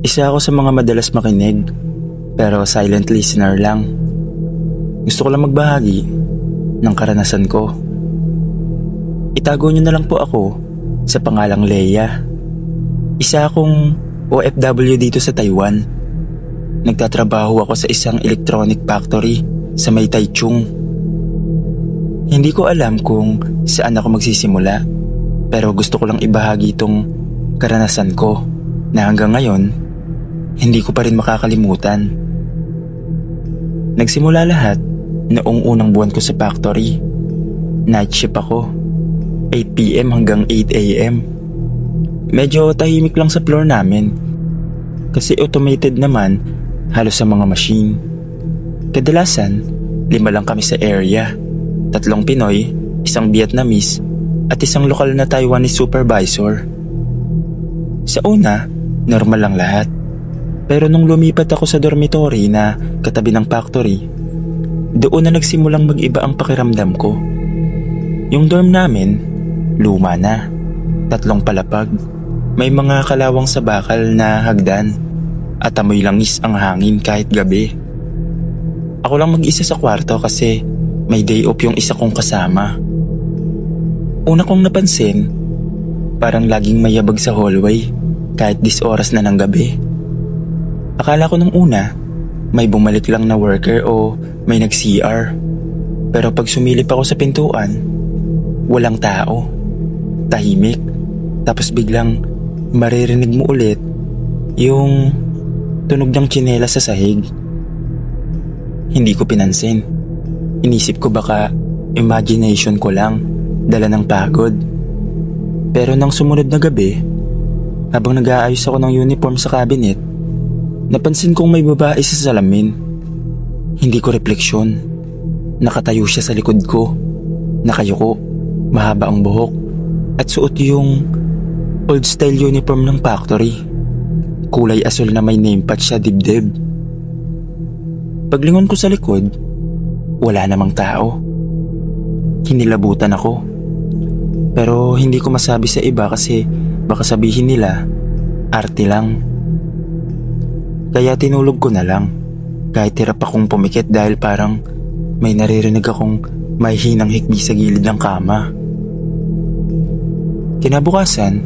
Isa ako sa mga madalas makinig, pero silent listener lang. Gusto ko lang magbahagi ng karanasan ko. Itago niyo na lang po ako sa pangalang Leia. Isa akong OFW dito sa Taiwan. Nagtatrabaho ako sa isang electronic factory sa may Taichung. Hindi ko alam kung saan ako magsisimula, pero gusto ko lang ibahagi itong karanasan ko na hanggang ngayon hindi ko pa rin makakalimutan. Nagsimula lahat noong unang buwan ko sa factory. Night shift ako, 8 PM hanggang 8 AM. Medyo tahimik lang sa floor namin kasi automated naman halos sa mga machine. Kadalasan, 5 lang kami sa area. 3 Pinoy, 1 Vietnamese at 1 lokal na Taiwanese supervisor. Sa una, normal lang lahat. Pero nung lumipat ako sa dormitory na katabi ng factory, doon na nagsimulang mag-iba ang pakiramdam ko. Yung dorm namin, luma na, 3 palapag, may mga kalawang sa bakal na hagdan at amoy langis ang hangin kahit gabi. Ako lang mag-isa sa kwarto kasi may day off yung isa kong kasama. Una kong napansin, parang laging mayabag sa hallway kahit 10 oras na ng gabi. Akala ko nung una, may bumalik lang na worker o may nag-CR. Pero pag sumilip ako sa pintuan, walang tao. Tahimik. Tapos biglang maririnig mo ulit yung tunog ng tsinelas sa sahig. Hindi ko pinansin. Inisip ko baka imagination ko lang, dala ng pagod. Pero nang sumunod na gabi, habang nag-aayos ako ng uniform sa cabinet, napansin kong may babae sa salamin. Hindi ko refleksyon. Nakatayo siya sa likod ko. Nakayuko, mahaba ang buhok, at suot yung old style uniform ng factory. Kulay asul na may name patch sa dibdib. Paglingon ko sa likod, wala namang tao. Hinilabutan ako. Pero hindi ko masabi sa iba kasi baka sabihin nila, arte lang. Kaya tinulog ko na lang, kahit hirap akong pumikit dahil parang may naririnig akong may hinang hikbi sa gilid ng kama. Kinabukasan,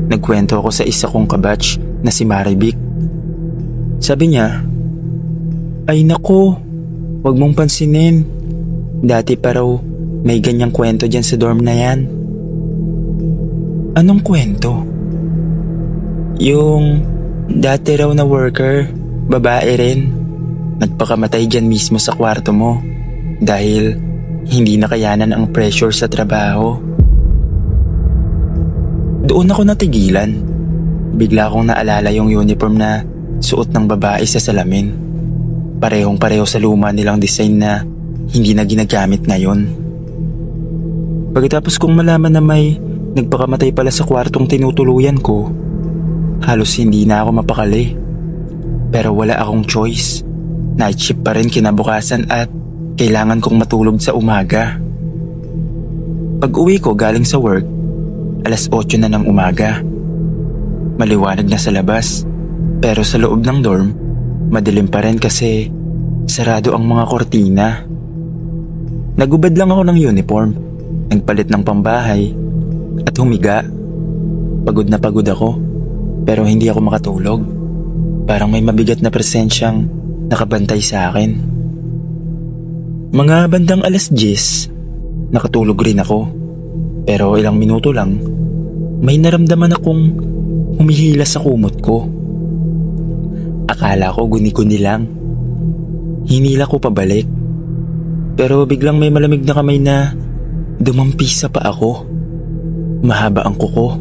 nagkwento ako sa isa kong kabatch na si Maribik. Sabi niya, "Ay nako, wag mong pansinin. Dati pa raw may ganyang kwento dyan sa dorm na yan." Anong kwento? Yung dati raw na worker, babae rin, nagpakamatay dyan mismo sa kwarto mo dahil hindi nakayanan ang pressure sa trabaho. Doon ako natigilan. Bigla akong naalala yung uniform na suot ng babae sa salamin. Parehong-pareho sa luma nilang design na hindi na ginagamit ngayon. Pagkatapos kong malaman na may nagpakamatay pala sa kwartong tinutuluyan ko, halos hindi na ako mapakali. Pero wala akong choice. Night shift pa rin kinabukasan at kailangan kong matulog sa umaga. Pag uwi ko galing sa work, 8:00 na ng umaga. Maliwanag na sa labas, pero sa loob ng dorm, madilim pa rin kasi sarado ang mga kortina. Nagubad lang ako ng uniform, nagpalit ng pambahay, at humiga. Pagod na pagod ako, pero hindi ako makatulog. Parang may mabigat na presensyang nakabantay sa akin. Mga bandang 10:00, nakatulog rin ako. Pero ilang minuto lang, may naramdaman akong humihila sa kumot ko. Akala ko guni-guni lang. Hinila ko pabalik. Pero biglang may malamig na kamay na dumampi sa paa ko. Mahaba ang kuko,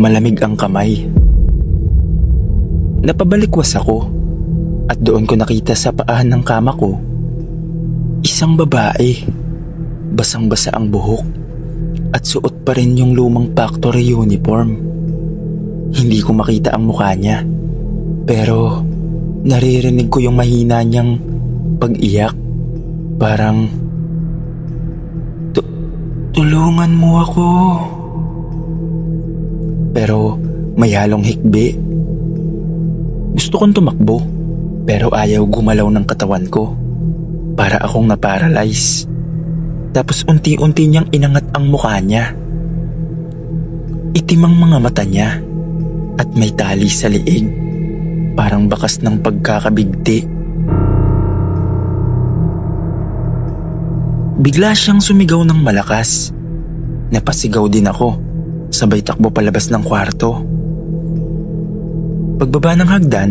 malamig ang kamay. Napabalikwas ako at doon ko nakita sa paahan ng kama ko isang babae. Basang-basa ang buhok at suot pa rin yung lumang factory uniform. Hindi ko makita ang mukha niya, pero naririnig ko yung mahina niyang pag-iyak. Parang, tulungan mo ako. Pero may halong hikbi. Gusto kong tumakbo pero ayaw gumalaw ng katawan ko. Para akong na-paralyze. Tapos unti-unti niyang inangat ang mukha niya. Itim ang mga mata niya at may tali sa liig. Parang bakas ng pagkakabigti. Bigla siyang sumigaw ng malakas. Napasigaw din ako. Sabay takbo palabas ng kwarto. Pagbaba ng hagdan,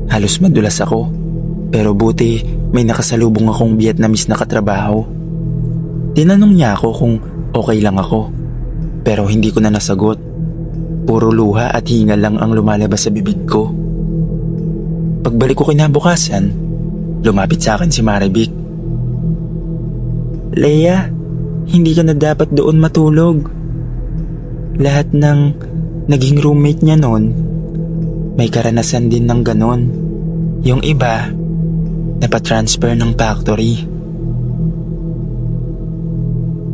halos madulas ako. Pero buti may nakasalubong akong Vietnamese na katrabaho. Tinanong niya ako kung okay lang ako. Pero hindi ko na nasagot. Puro luha at hingal lang ang lumalabas sa bibig ko. Pagbalik ko kinabukasan, lumapit sa akin si Marivic. Leia, hindi ka na dapat doon matulog. Lahat ng naging roommate niya noon, may karanasan din ng ganon. Yung iba, napatransfer ng factory.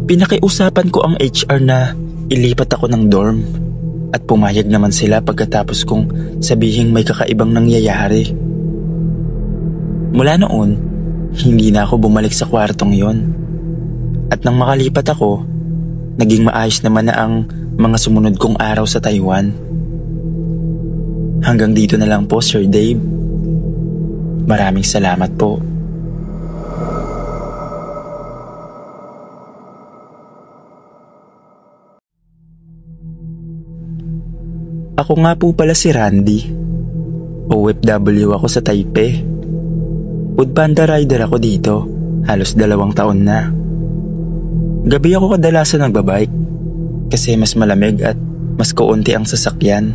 Pinakiusapan ko ang HR na ilipat ako ng dorm at pumayag naman sila pagkatapos kong sabihing may kakaibang nangyayari. Mula noon, hindi na ako bumalik sa kwartong yon. At nang makalipat ako, naging maayos naman na ang mga sumunod kong araw sa Taiwan. Hanggang dito na lang po, Sir Dave. Maraming salamat po. Ako nga po pala si Randy. OFW ako sa Taipei. Foodpanda rider ako dito, halos 2 taon na. Gabi ako kadalasan nagbabike kasi mas malamig at mas kaunti ang sasakyan.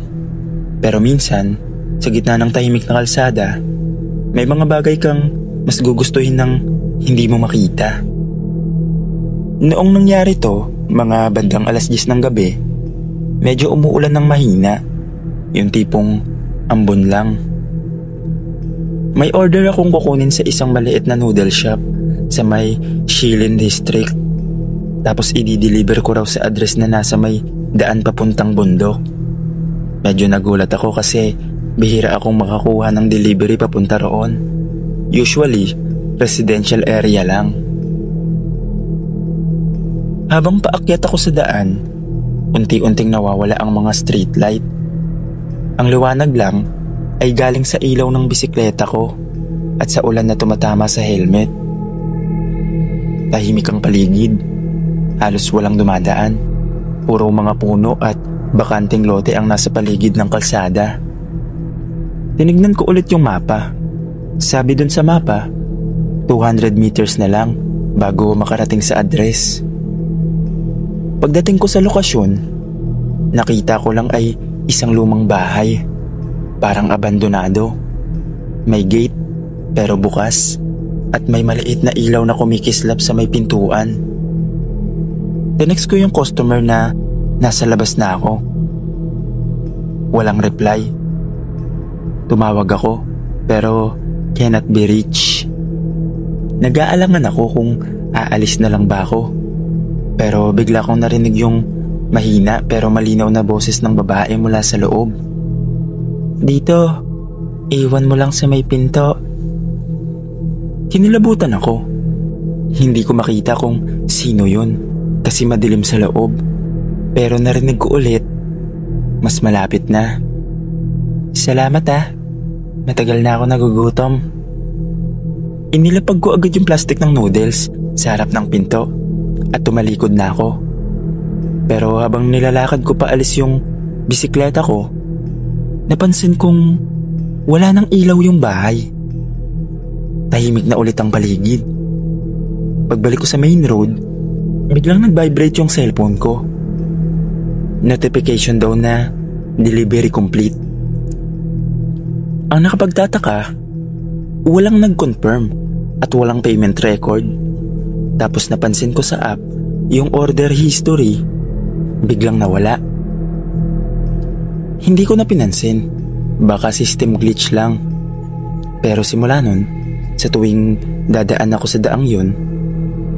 Pero minsan, sa gitna ng tahimik na kalsada, may mga bagay kang mas gugustuhin ng hindi mo makita. Noong nangyari to, mga bandang 10:00 ng gabi, medyo umuulan ng mahina. Yung tipong ambon lang. May order akong kukunin sa isang maliit na noodle shop sa may Shilin District. Tapos i-deliver ko raw sa address na nasa may daan papuntang bundok. Medyo nagulat ako kasi bihira akong makakuha ng delivery papunta roon. Usually, residential area lang. Habang paakyat ako sa daan, unti-unting nawawala ang mga street light. Ang liwanag lang ay galing sa ilaw ng bisikleta ko at sa ulan na tumatama sa helmet. Tahimik ang paligid. Halos walang dumadaan. Puro mga puno at bakanting lote ang nasa paligid ng kalsada. Tinignan ko ulit yung mapa. Sabi dun sa mapa, 200 meters na lang bago makarating sa address. Pagdating ko sa lokasyon, nakita ko lang ay isang lumang bahay. Parang abandonado. May gate pero bukas at may maliit na ilaw na kumikislap sa may pintuan. Tinext ko yung customer na nasa labas na ako. Walang reply. Tumawag ako pero cannot be reached. Nag-aalangan ako kung aalis na lang ba ako. Pero bigla kong narinig yung mahina pero malinaw na boses ng babae mula sa loob. Dito, iwan mo lang sa may pinto. Kinilabutan ako. Hindi ko makita kung sino yun kasi madilim sa loob. Pero narinig ko ulit, mas malapit na. Salamat matagal na ako nagugutom. Inilapag ko agad yung plastic ng noodles sa harap ng pinto at tumalikod na ako. Pero habang nilalakad ko paalis yung bisikleta ko, napansin kong wala nang ilaw yung bahay. Tahimik na ulit ang paligid. Pagbalik ko sa main road, biglang nag-vibrate yung cellphone ko. Notification daw na delivery complete. Ang nakapagtataka, walang nag-confirm at walang payment record. Tapos napansin ko sa app yung order history, biglang nawala. Hindi ko na pinansin, baka system glitch lang. Pero simula nun, sa tuwing dadaan ako sa daang yun,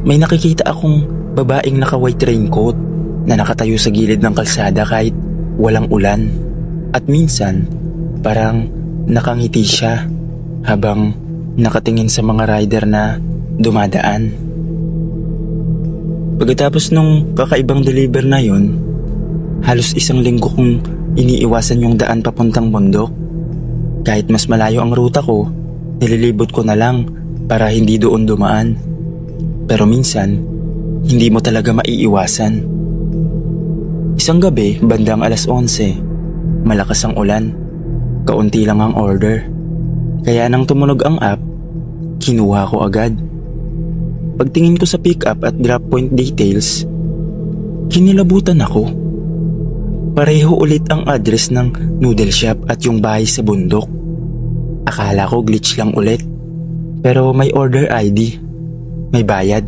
may nakikita akong babaeng naka-white raincoat na nakatayo sa gilid ng kalsada kahit walang ulan. At minsan, parang Nakangiti siya habang nakatingin sa mga rider na dumadaan. Pagkatapos nung kakaibang deliver na yon, halos isang linggo kong iniiwasan yung daan papuntang bundok. Kahit mas malayo ang ruta ko, nililibot ko na lang para hindi doon dumaan. Pero minsan, hindi mo talaga maiiwasan. Isang gabi, bandang 11:00, malakas ang ulan. Kaunti lang ang order. Kaya nang tumunog ang app, kinuha ko agad. Pagtingin ko sa pick-up at drop point details, kinilabutan ako. Pareho ulit ang address ng noodle shop at yung bahay sa bundok. Akala ko glitch lang ulit. Pero may order ID, may bayad,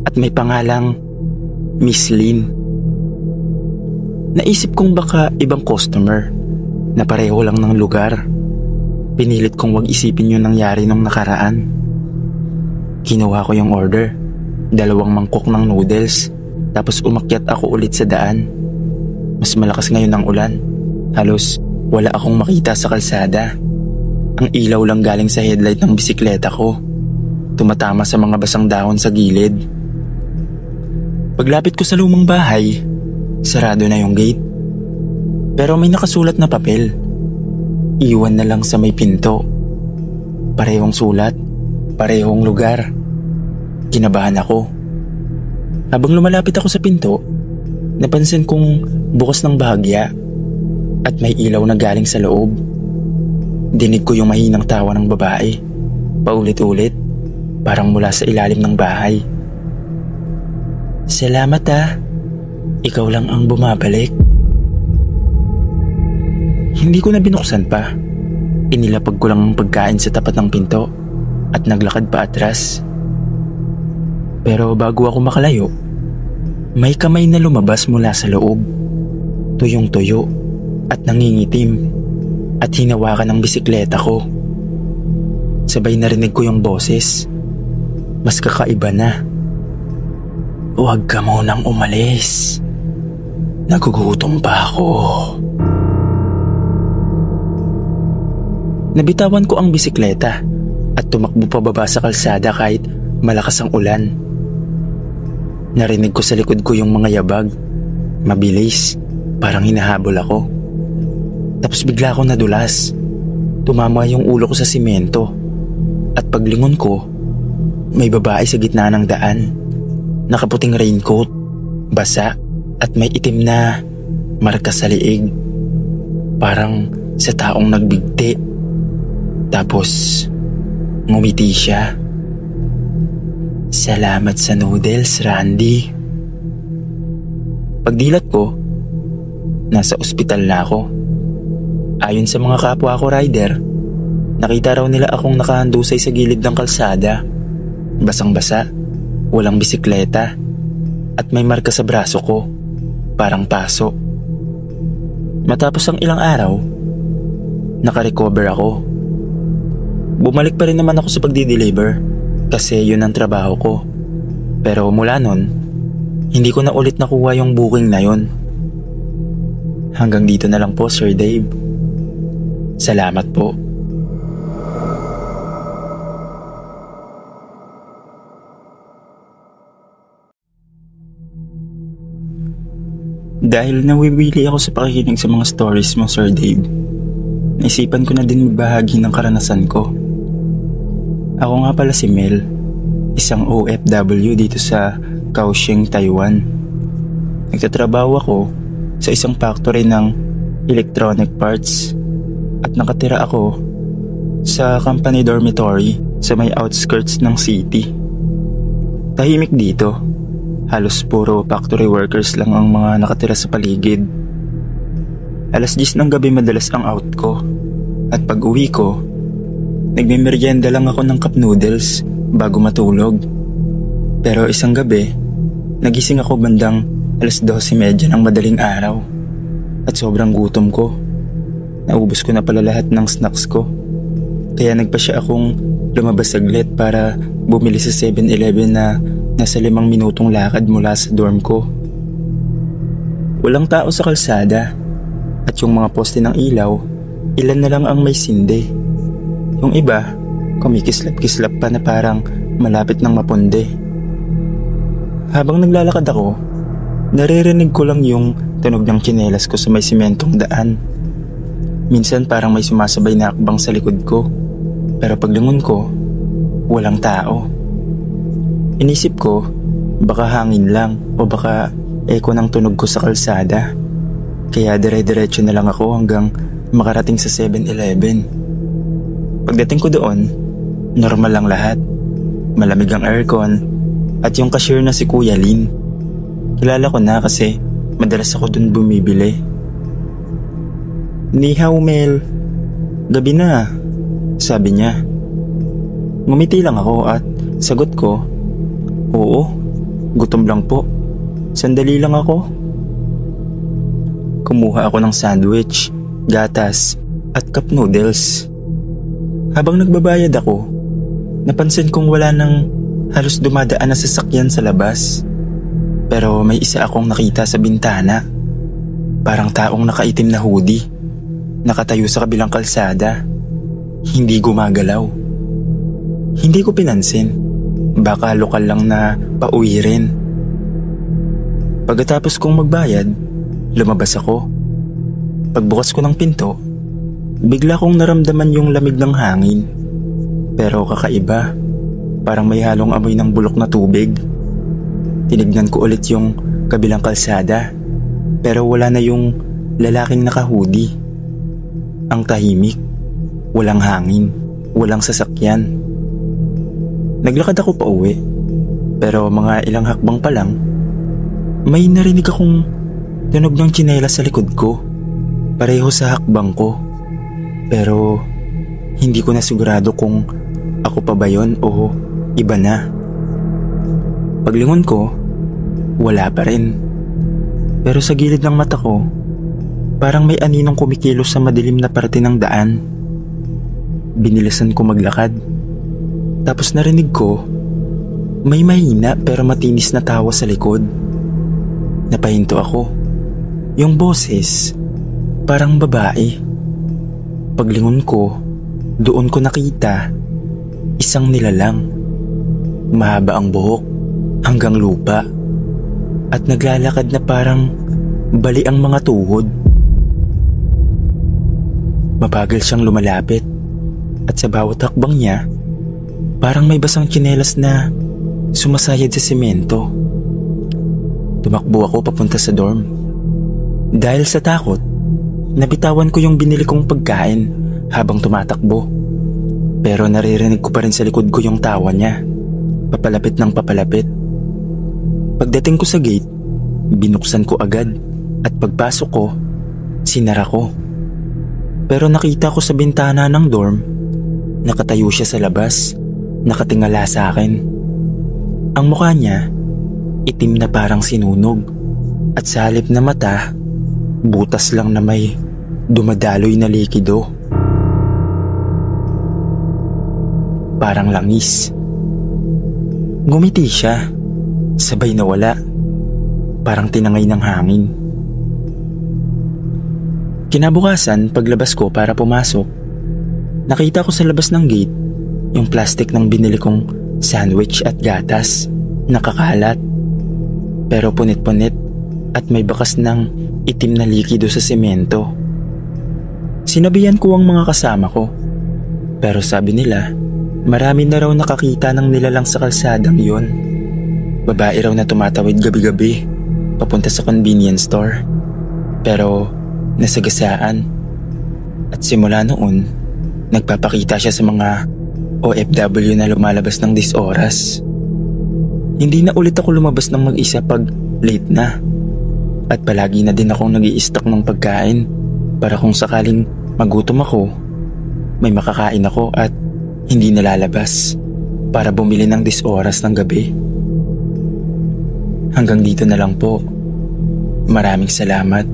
at may pangalang Miss Lynn. Naisip kong baka ibang customer na pareho lang ng lugar. Pinilit kong wag isipin yung nangyari nung nakaraan. Kinuha ko yung order, 2 mangkok ng noodles, tapos umakyat ako ulit sa daan. Mas malakas ngayon ang ulan. Halos wala akong makita sa kalsada. Ang ilaw lang galing sa headlight ng bisikleta ko, tumatama sa mga basang dahon sa gilid. Paglapit ko sa lumang bahay, sarado na yung gate. Pero may nakasulat na papel. Iwan na lang sa may pinto. Parehong sulat, parehong lugar. Kinabahan ako. Habang lumalapit ako sa pinto, napansin kong bukas ng bahagya at may ilaw na galing sa loob. Dinig ko yung mahinang tawa ng babae, paulit-ulit, parang mula sa ilalim ng bahay. "Salamat ikaw lang ang bumabalik." Hindi ko na binuksan pa. Inilapag ko lang ang pagkain sa tapat ng pinto at naglakad pa atras. Pero bago ako makalayo, may kamay na lumabas mula sa loob. Tuyong-tuyo at nangingitim at hinawakan ng bisikleta ko. Sabay narinig ko yung boses. Mas kakaiba na. "Huwag ka munang umalis. Nagugutom pa ako." Nabitawan ko ang bisikleta at tumakbo pababa sa kalsada kahit malakas ang ulan. Narinig ko sa likod ko yung mga yabag. Mabilis, parang hinahabol ako. Tapos bigla akong nadulas. Tumama yung ulo ko sa simento. At paglingon ko, may babae sa gitna ng daan. Nakaputing raincoat, basa at may itim na marka sa liig. Parang sa taong nagbigti. Tapos ngumiti siya. "Salamat sa noodles, Randy." Pagdilat ko, nasa ospital na ako. Ayon sa mga kapwa ko rider, nakita raw nila akong nakahandusay sa gilid ng kalsada. Basang-basa, walang bisikleta, at may marka sa braso ko, parang paso. Matapos ang ilang araw, nakarecover ako. Bumalik pa rin naman ako sa pagdi-deliver kasi yun ang trabaho ko. Pero mula nun, hindi ko na ulit nakuha yung booking na yun. Hanggang dito na lang po, Sir Dave. Salamat po. Dahil nawiwili ako sa pakikinig sa mga stories mo, Sir Dave, naisipan ko na din magbahagi ng karanasan ko. Ako nga pala si Mel, isang OFW dito sa Kaohsiung, Taiwan. Nagtatrabaho ako sa isang factory ng electronic parts at nakatira ako sa company dormitory sa may outskirts ng city. Tahimik dito, halos puro factory workers lang ang mga nakatira sa paligid. 10:00 ng gabi madalas ang out ko at pag uwi ko, nagmemeryenda lang ako ng cup noodles bago matulog. Pero isang gabi, nagising ako bandang 12:30 ng madaling araw at sobrang gutom ko. Naubos ko na pala lahat ng snacks ko. Kaya nagpasya akong lumabas saglit para bumili sa 7-Eleven na nasa 5 minutong lakad mula sa dorm ko. Walang tao sa kalsada at yung mga poste ng ilaw, ilan na lang ang may sinde. Yung iba, kumikislap-kislap pa na parang malapit ng mapundi. Habang naglalakad ako, naririnig ko lang yung tunog ng tsinelas ko sa may simentong daan. Minsan parang may sumasabay na akbang sa likod ko, pero paglingon ko, walang tao. Inisip ko, baka hangin lang o baka eko ng tunog ko sa kalsada. Kaya dire-diretso na lang ako hanggang makarating sa 7-Eleven. Pagdating ko doon, normal lang lahat. Malamig ang aircon at yung cashier na si Kuya Lin. Kilala ko na kasi madalas ako doon bumibili. "Ni hao Mel, gabi na," sabi niya. Ngumiti lang ako at sagot ko, "Oo, gutom lang po. Sandali lang ako." Kumuha ako ng sandwich, gatas at cup noodles. Habang nagbabayad ako, napansin kong wala nang halos dumadaan na sasakyan sa labas. Pero may isa akong nakita sa bintana. Parang taong nakaitim na hoodie, nakatayo sa kabilang kalsada. Hindi gumagalaw. Hindi ko pinansin. Baka lokal lang na pauwi rin. Pagkatapos kong magbayad, lumabas ako. Pagbukas ko ng pinto, bigla kong naramdaman yung lamig ng hangin. Pero kakaiba, parang may halong amoy ng bulok na tubig. Tinignan ko ulit yung kabilang kalsada, pero wala na yung lalaking naka-hoodie. Ang tahimik, walang hangin, walang sasakyan. Naglakad ako pauwi, pero mga ilang hakbang pa lang, may narinig akong tunog ng tsinelas sa likod ko. Pareho sa hakbang ko. Pero hindi ko na sigurado kung ako pa ba yun o iba na. Paglingon ko, wala pa rin. Pero sa gilid ng mata ko, parang may aninong kumikilos sa madilim na parte ng daan. Binilisan ko maglakad. Tapos narinig ko, may mahina pero matinis na tawa sa likod. Napahinto ako. Yung boses, parang babae. Paglingon ko, doon ko nakita isang nilalang. Mahaba ang buhok hanggang lupa at naglalakad na parang bali ang mga tuhod. Mabagal siyang lumalapit at sa bawat hakbang niya, parang may basang tsinelas na sumasayad sa semento. Tumakbo ako papunta sa dorm. Dahil sa takot, nabitawan ko yung binili kong pagkain habang tumatakbo. Pero naririnig ko pa rin sa likod ko yung tawa niya, papalapit ng papalapit. Pagdating ko sa gate, binuksan ko agad at pagpasok ko, sinara ko. Pero nakita ko sa bintana ng dorm, nakatayo siya sa labas, nakatingala sa akin. Ang mukha niya, itim na parang sinunog at sa halip na mata, butas lang na may dumadaloy na likido. Parang langis. Ngumiti siya, sabay nawala, parang tinangay ng hangin. Kinabukasan, paglabas ko para pumasok, nakita ko sa labas ng gate yung plastic ng binili kong sandwich at gatas, nakakalat. Pero punit-punit at may bakas ng itim na likido sa semento. Sinabihan ko ang mga kasama ko, pero sabi nila, marami na raw nakakita ng nilalang sa kalsadang yon. Babae raw na tumatawid gabi-gabi, papunta sa convenience store. Pero nasagasaan. At simula noon, nagpapakita siya sa mga OFW na lumalabas ng 10 oras. Hindi na ulit ako lumabas ng mag-isa pag late na. At palagi na din akong nag-i-stock ng pagkain para kung sakaling magutom ako, may makakain ako at hindi nalalabas para bumili ng 10 oras ng gabi. Hanggang dito na lang po. Maraming salamat.